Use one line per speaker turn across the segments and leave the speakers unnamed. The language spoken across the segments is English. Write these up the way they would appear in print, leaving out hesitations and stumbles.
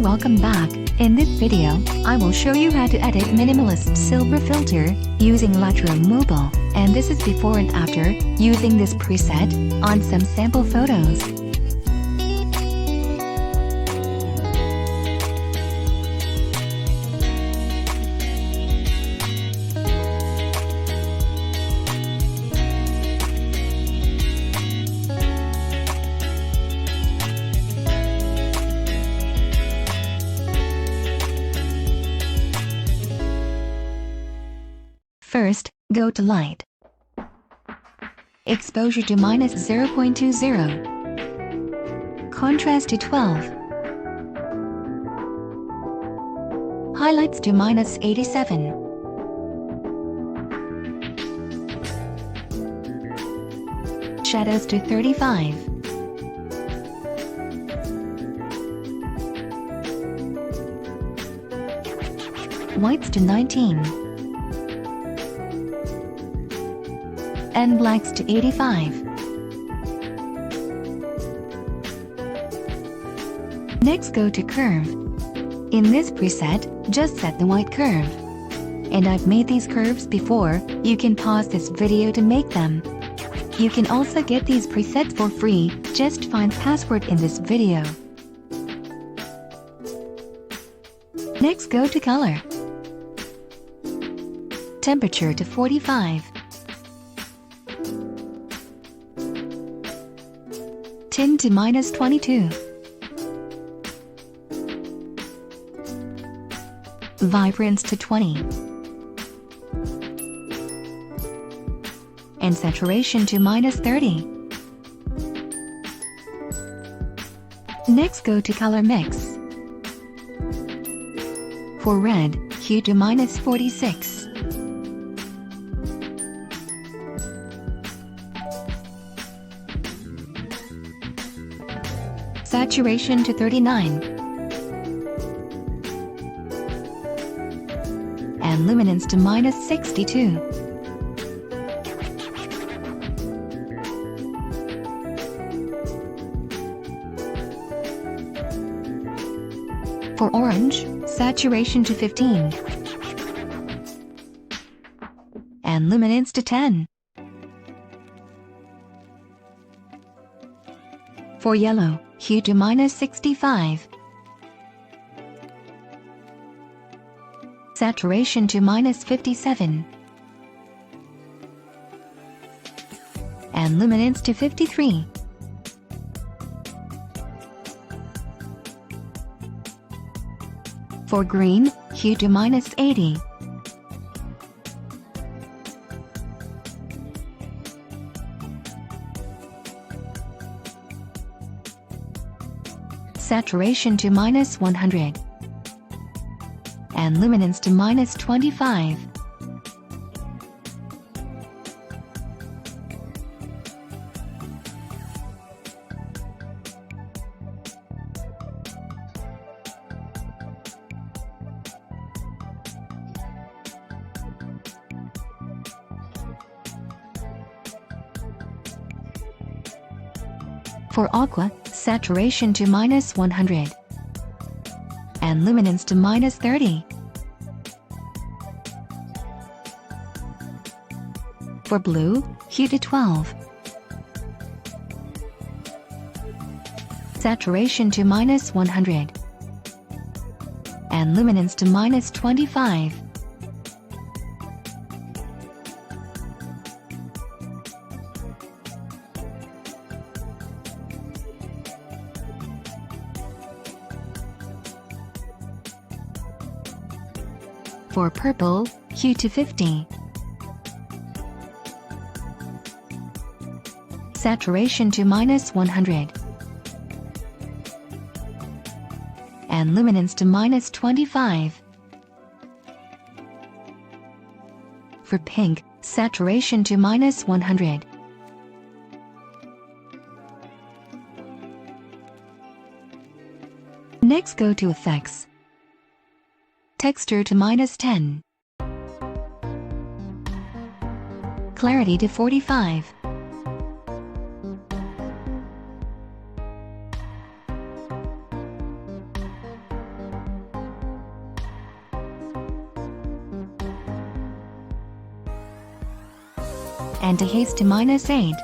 welcome back. In this video, I will show you how to edit Minimalist silver filter using Lightroom mobile, and this is before and after using this preset on some sample photos. First, go to Light. Exposure to -0.20. Contrast to 12. Highlights to -87. Shadows to 35. Whites to 19. And blacks to 85. Next, go to Curve. In this preset, just set the white curve. And I've made these curves before, you can pause this video to make them. You can also get these presets for free, just find password in this video. Next, go to Color. Temperature to 45. Tint to -22. Vibrance to 20. And saturation to -30. Next, go to Color Mix. For red, hue to -46. Saturation to 39. And luminance to -62. For orange, saturation to 15. And luminance to 10. For yellow, hue to -65. Saturation to -57. And luminance to 53. For green, hue to -80. Saturation to -100. And luminance to -25. For aqua, saturation to -100. And luminance to -30. For blue, hue to 12. Saturation to -100. And luminance to -25. For purple, hue to 50. Saturation to -100. And luminance to -25. For pink, saturation to -100. Next, go to Effects. Texture to -10. Clarity to 45. and dehaze to -8.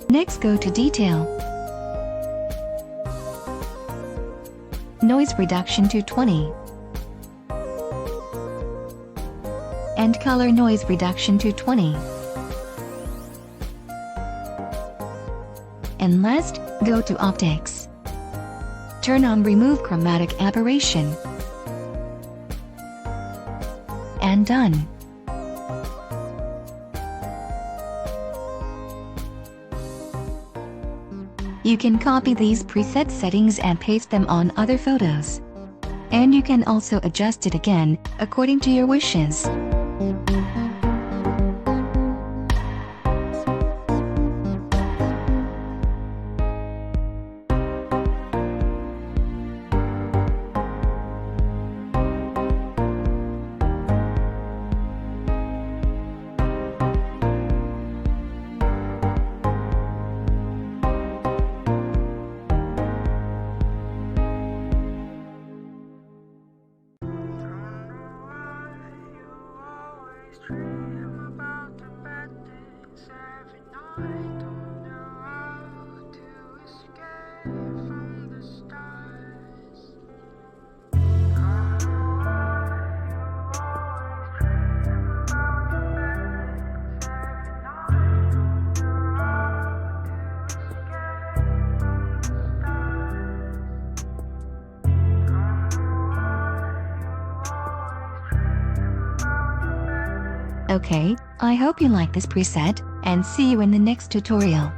Next, go to Detail. Noise reduction to 20. And color noise reduction to 20. And last, go to Optics. Turn on Remove Chromatic Aberration. And done. You can copy these preset settings and paste them on other photos. And you can also adjust it again, according to your wishes. Okay, I hope you like this preset, and see you in the next tutorial.